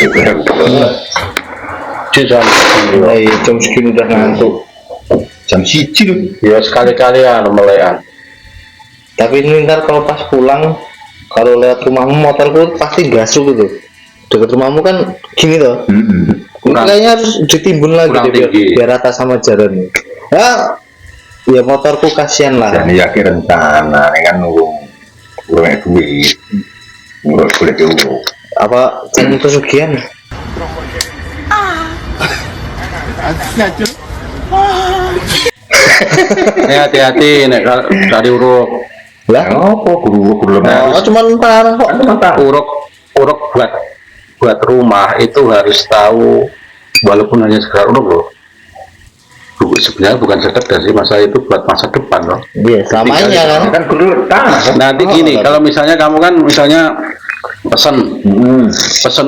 ngantuk. Mulai jam segini udah ngantuk. Jam 1 loh. Ya sekali-kali melekan. Tapi ini ntar kalau pas pulang, kalau lewat rumahmu motorku pasti gasuk gitu. Dekat rumahmu kan gini toh. Kayaknya harus ditimbun lagi deh, biar rata sama jalan. Ya motorku kasihan lah. Dan ya kira rencana kan urung duit. Urung boleh urung. Apa jangan pesugihan? Hati-hati nek cari uruk. Lah, Apa guru cuman parah kok. Uruk buat rumah itu harus tahu, walaupun hanya sekedar uruk loh. Sebenarnya bukan sekedar sih, masalah itu buat masa depan loh. Iya, selamanya kan. guru tanah. Nanti gini, kalau misalnya kamu kan misalnya pesen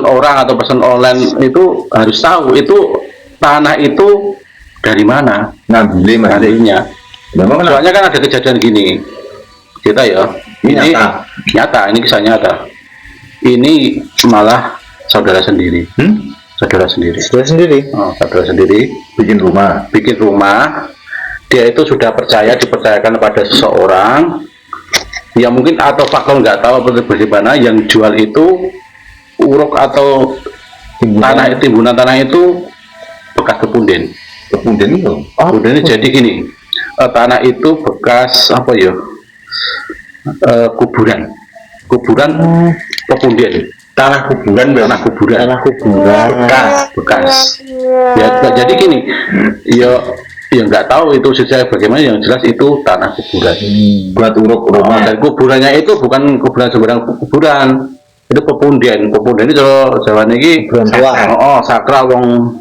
orang atau pesen online itu harus tahu itu tanah itu dari mana adanya. Soalnya kan ada kejadian gini, kita ya ini nyata, ini kisah nyata. Ini malah saudara sendiri. Saudara sendiri bikin rumah. Dia itu sudah dipercayakan kepada seseorang yang mungkin atau faktor nggak tahu apa bagaimana, yang jual itu uruk atau timbunan tanah itu bekas kepunden itu. Kemudian jadi gini, tanah itu bekas apa ya, kuburan pepunden. Tanah kuburan bekas. Ya jadi gini, ya nggak tahu itu sejarah bagaimana, yang jelas itu tanah kuburan. Buat uruk rumah. Dan kuburannya itu bukan kuburan sembarang kuburan, itu pepunden itu Jawa niki Kuburan tua. sakral wong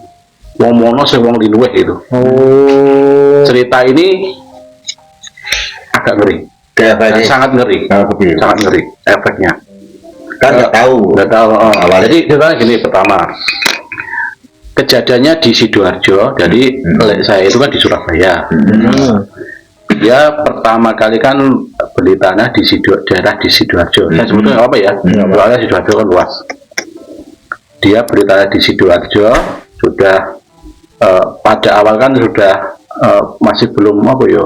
mono sing wong linuweh itu. Cerita ini agak ngeri. Sangat ngeri efeknya. Kan nggak tahu. Jadi kita gini, pertama kejadiannya di Sidoarjo. Jadi saya itu kan di Surabaya. Dia pertama kali kan beli tanah di daerah di Sidoarjo. Saya sebutnya apa ya? Soalnya Sidoarjo kan luas. Dia beli tanah di Sidoarjo, sudah pada awal kan sudah masih belum apa ya,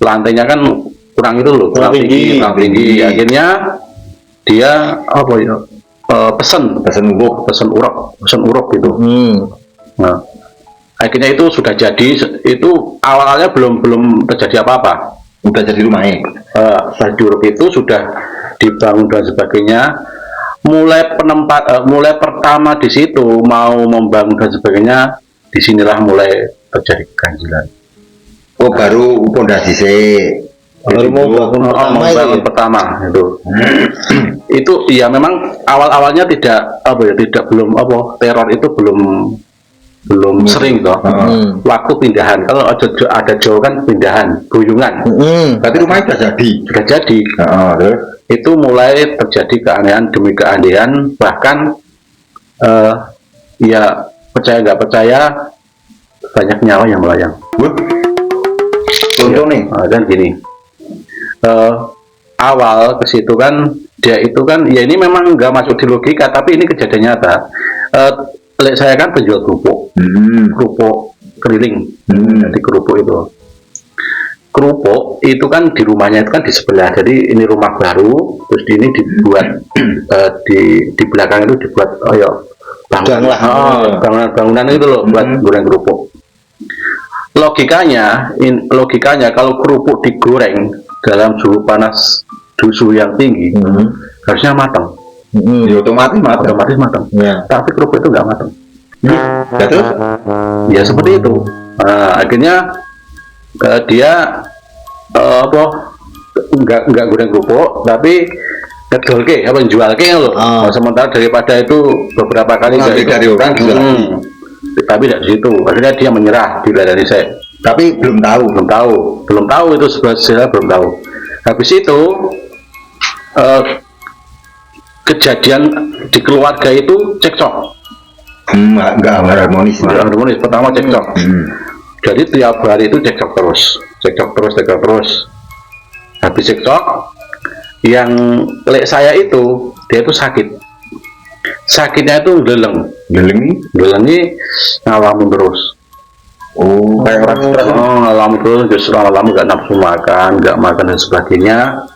lantainya kan kurang itu loh, kurang tinggi. Akhirnya dia apa ya, pesen uruk gitu. Nah, akhirnya itu sudah jadi. Itu awalnya belum terjadi apa-apa, Udah jadi rumahnya. di uruk itu sudah dibangun dan sebagainya. Mulai pertama di situ mau membangun dan sebagainya, disinilah mulai terjadi keganjilan. Baru pondasi Baru mau bangun pertama itu. Itu ya memang awalnya tidak belum teror itu belum sering toh. Waktu pindahan, kalau ada jauh kan pindahan guyungan. Berarti rumahnya sudah jadi. Itu mulai terjadi keanehan demi keanehan, bahkan ya percaya nggak percaya banyak nyawa yang melayang. Contoh nih, dan gini, awal ke situ kan dia itu kan ya ini memang nggak masuk di logika, tapi ini kejadian nyata. Saya kan penjual kerupuk keliling. Jadi kerupuk itu kan di rumahnya itu kan di sebelah. Jadi ini rumah baru, terus ini dibuat di belakang itu dibuat bangunan itu loh, buat goreng kerupuk. Logikanya kalau kerupuk digoreng dalam suhu panas, suhu yang tinggi, harusnya matang. otomatis matang. Ya. Tapi kerupuk itu nggak matang. Terus? Ya seperti itu. Nah, akhirnya dia nggak goreng kerupuk, tapi ngedolke jualke loh. Sementara daripada itu beberapa kali dari orang tapi tidak di situ. Akhirnya dia menyerah dari saya. Tapi belum tahu Itu sebenarnya belum tahu. Habis itu kejadian di keluarga itu cekcok. Nggak harmonis. Pertama cekcok. Jadi tiap hari itu cekcok terus. Habis cekcok, yang saya itu dia itu sakit sakitnya itu geleng ngalamin terus. Oh, kayak orang stres. Ngalamin terus, justru ngalamin nggak nafsu makan, nggak makan dan sebagainya.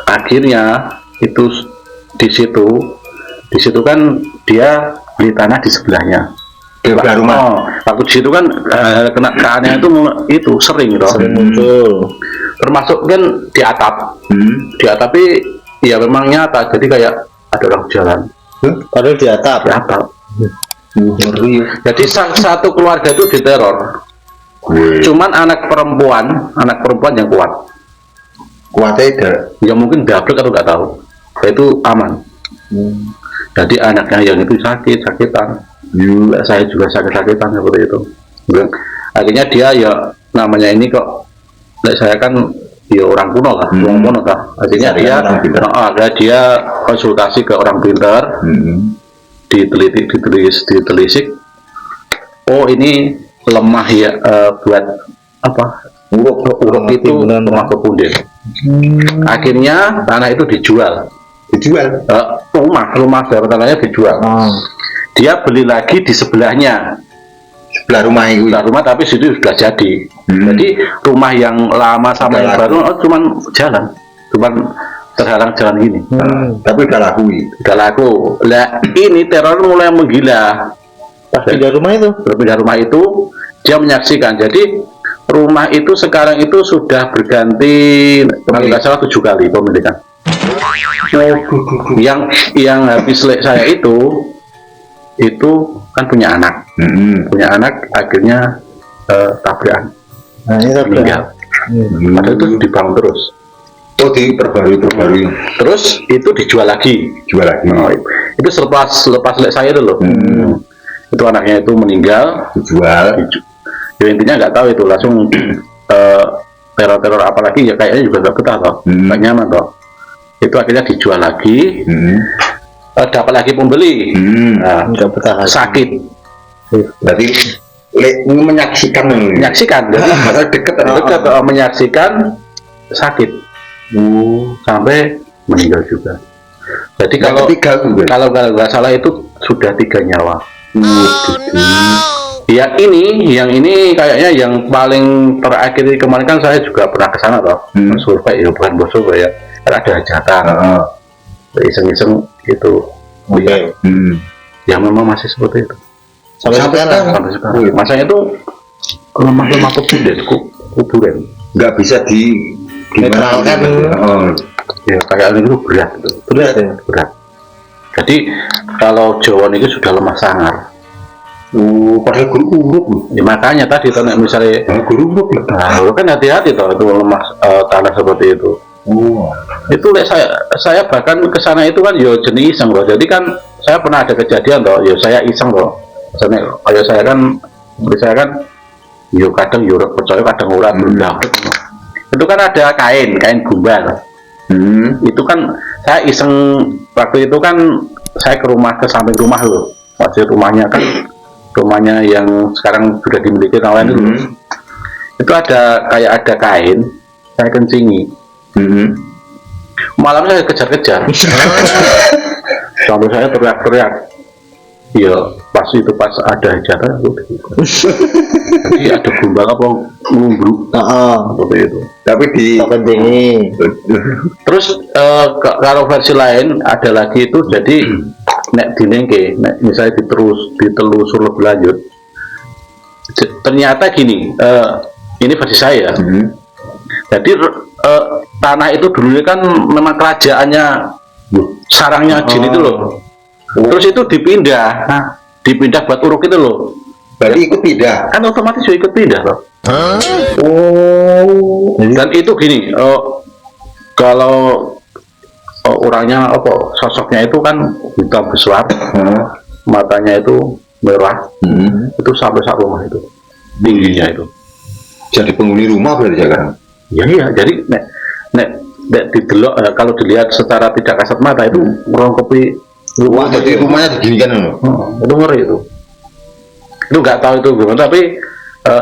Akhirnya itu di situ kan dia beli tanah di sebelahnya. Di sebelah rumah. Waktu di situ kan kena keanehan itu sering gitu. Sering muncul. Termasuk kan di atap. Di atap tapi ya memang nyata, jadi kayak ada orang jalan. Padahal di atap. Di atap. Jadi satu keluarga itu diteror. Cuman anak perempuan yang kuat. Kuatnya Ya mungkin dablek atau nggak tahu. Itu aman. Jadi anaknya yang itu sakitan. Saya juga sakit-sakitan seperti itu. Akhirnya dia ya namanya ini kok. Saya kan ya orang kuno lah, orang kuno lah. Akhirnya dia konsultasi ke orang pintar. Ditelisik. Oh ini lemah ya buat apa? Uruk itu lemah kepunden. Akhirnya tanah itu dijual. Rumah tanahnya dijual. Dia beli lagi di sebelahnya. Sebelah rumah tapi situ sudah jadi. Jadi rumah yang lama sama yang baru cuman terhalang jalan gini. Tapi udah laku. Lah ini teror mulai menggila. Pas pindah rumah itu dia menyaksikan. Jadi rumah itu sekarang itu sudah berganti kalau nggak salah 7 kali pemilikan. Yang habis saya itu kan punya anak. Akhirnya tabrakan. Meninggal. Padahal itu dibangun terus. Diperbarui. Terus itu dijual lagi. Itu selepas saya itu loh. Itu anaknya itu meninggal, dijual. Ya intinya nggak tahu itu langsung teror apa lagi ya kayaknya juga nggak betah toh, nggak nyaman toh. Itu akhirnya dijual lagi, dapat lagi pembeli. nggak betah. Sakit. Berarti menyaksikan. Jadi dekat menyaksikan sakit. Sampai meninggal juga. Jadi kalau nggak salah itu sudah 3 nyawa. Ya yang ini kayaknya yang paling terakhir kemarin kan saya juga pernah ke sana toh, survei ya bukan bos survei ya, kan ada hajatan, iseng-iseng gitu. Ya memang masih seperti itu. Sampai sekarang. Masanya itu lemah kuburan. Nggak bisa Netralkan. Ya kayak itu berat. Jadi kalau Jawa itu sudah lemah sangar. Padahal guru-guru. Ya makanya tadi kalau misalnya guru-guru. Kan hati-hati toh itu lemah tanah seperti itu. Itu saya bahkan ke sana itu kan yo jenis iseng loh. Jadi kan saya pernah ada kejadian toh, yo saya iseng loh. Misalnya kayak saya kan yo kadang yo percaya kadang ora berulang. Itu kan ada kain gumbal. Itu kan saya iseng waktu itu kan saya ke samping rumah loh. Masih rumahnya yang sekarang sudah dimiliki orang lain itu. Itu ada kain saya kencingi. Malam saya kejar-kejar. Sampai saya teriak-teriak. Ya pas ada hajatan jadi ada gumbal apa ngumbruk seperti itu. Tapi terus kalau versi lain ada lagi itu jadi nek dinengke misalnya ditelusur lebih lanjut ternyata gini, ini versi saya. Jadi tanah itu dulu kan memang kerajaannya sarangnya jin itu loh. Terus itu dipindah buat uruk itu loh. Berarti ikut pindah? Kan otomatis juga ikut pindah loh. Dan itu gini, kalau orangnya sosoknya itu kan hitam besar, matanya itu merah, itu sampai sak rumah itu tingginya itu. Jadi penghuni rumah berarti sekarang? Iya. Jadi nek didelok kalau dilihat secara tidak kasat mata itu merongkopi. Jadi rumahnya diginikan loh. Itu ngeri itu. Itu nggak tahu itu gimana, tapi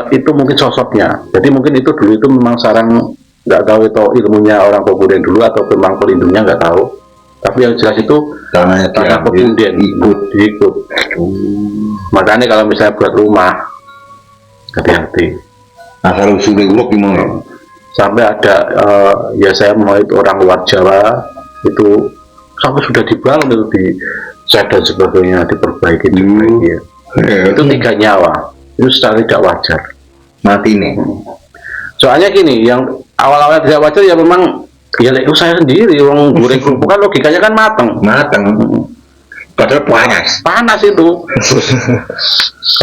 itu mungkin sosoknya. Jadi mungkin itu dulu itu memang sarang, nggak tahu itu ilmunya orang Koburen dulu atau memang pelindungnya nggak tahu. Tapi yang jelas itu tanahnya tanah pepunden ikut. Makanya kalau misalnya buat rumah hati-hati. Nah kalau sudah ulok gimana? Sampai ada ya saya mau itu orang luar Jawa itu sampai sudah dibangun itu di cat dan sebagainya diperbaiki ya. Itu 3 nyawa itu secara tidak wajar Mati nih. soalnya gini yang awal-awal tidak wajar ya memang ya itu saya sendiri orang goreng kerupuk kan logikanya kan mateng Padahal panas itu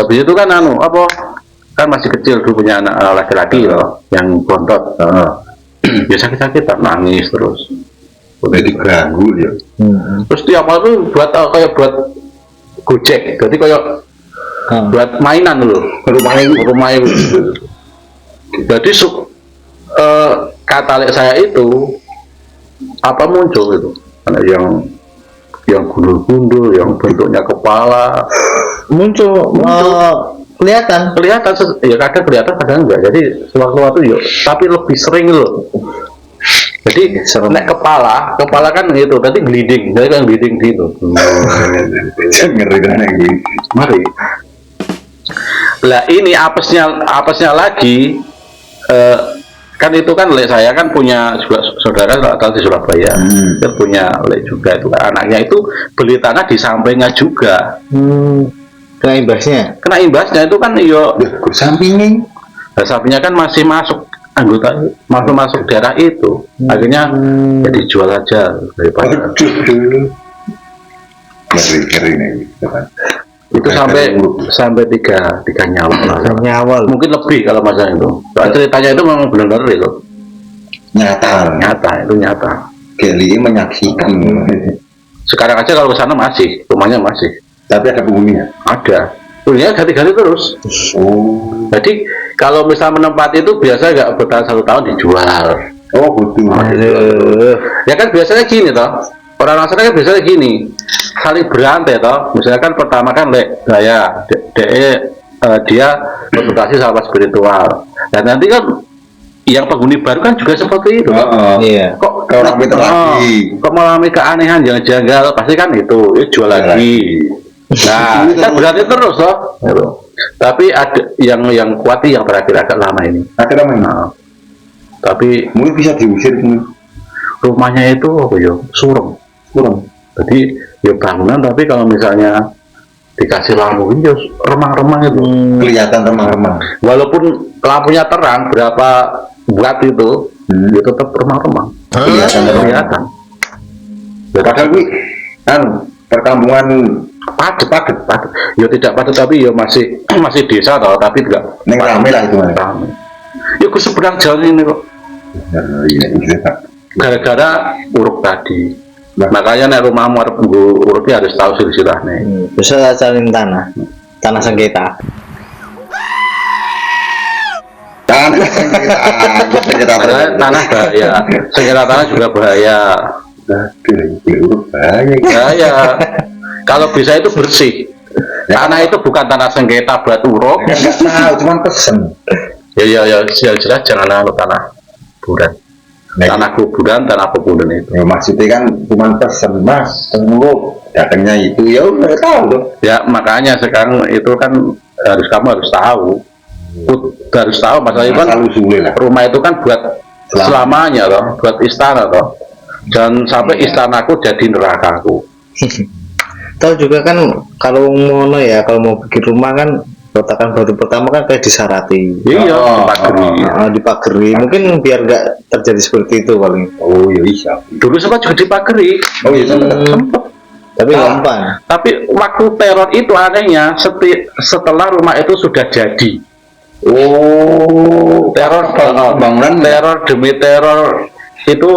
habis itu kan apa kan masih kecil dulu punya anak laki-laki loh yang bontot ya sakit-sakitan nangis terus udah diganggu ya. Terus tiap malam tuh buat kayak buat gojek jadi kayak buat mainan loh rumah itu jadi kata saya itu apa muncul itu yang gundul-gundul yang bentuknya kepala muncul. Kelihatan ya kadang kelihatan kadang enggak jadi sewaktu-waktu yuk tapi lebih sering loh jadi nek kepala kan itu tadi bleeding jadi kan bleeding gitu ngeri kan lagi mari lah ini apesnya lagi kan itu kan saya kan punya juga saudara di Surabaya dia punya juga itu anaknya itu beli tanah di sampingnya juga kena imbasnya itu kan yo sampingnya kan masih masuk anggota masuk daerah itu akhirnya ya dijual aja daripada ngeri nih itu sampai tiga nyawa mungkin lebih kalau masalah itu ceritanya itu memang benar-benar itu nyata Geli menyaksikan sekarang aja kalau ke sana masih rumahnya masih tapi ada penghuninya penghuninya ganti-ganti terus jadi kalau misal menempati itu biasa nggak bertahan 1 tahun dijual betul ya kan biasanya gini toh orang sana kan biasanya gini saling berantai toh misalkan pertama kan dia konsultasi sama spiritual dan nanti kan yang penghuni baru kan juga seperti itu iya kok mengalami keanehan yang janggal pasti kan itu jual lagi nah kan berarti terus toh tapi ada yang kuat yang terakhir agak lama ini tapi mungkin bisa diusir rumahnya itu apa ya surem jadi ya bangunan tapi kalau misalnya dikasih lampu ini ya remang-remang itu kelihatan remang-remang walaupun lampunya terang berapa watt itu ya tetap remang-remang kelihatan padahal kan perkampungan padat ya tidak padat tapi ya masih desa toh tapi enggak rame lah itu rame ya ke seberang jalan ini kok gara-gara uruk tadi makanya nek rumahmu arep uruknya harus tahu silsilahnya bisa cariin tanah sengketa tanah bahaya sengketa tanah juga bahaya kalau bisa itu bersih tanah itu bukan tanah sengketa buat uruk cuman pesen ya jelas jangan tanah kuburan tanah kuburan tanah pepunden itu ya maksudnya kan cuman pesen mas uruk datangnya itu ya udah tahu ya makanya sekarang itu kan kamu harus tahu masalah itu kan rumah itu kan buat selamanya toh buat istana toh dan sampai istanaku jadi nerakaku tahu juga kan kalau mau bikin rumah kan peletakan baru pertama kan kayak disarati dipageri mungkin biar nggak terjadi seperti itu paling iya dulu sempat juga dipageri sempat tapi gampang tapi waktu teror itu anehnya setelah rumah itu sudah jadi teror bangunan teror demi teror itu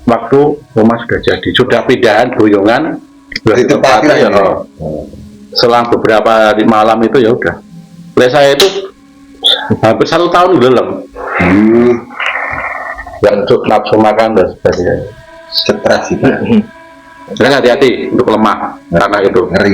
waktu rumah sudah jadi sudah pindahan boyongan tempatnya ya selang beberapa malam itu ya udah saya itu hampir 1 tahun dalam dan nafsu makan dan sebagainya stres itu hati-hati untuk lemah tanah itu ngeri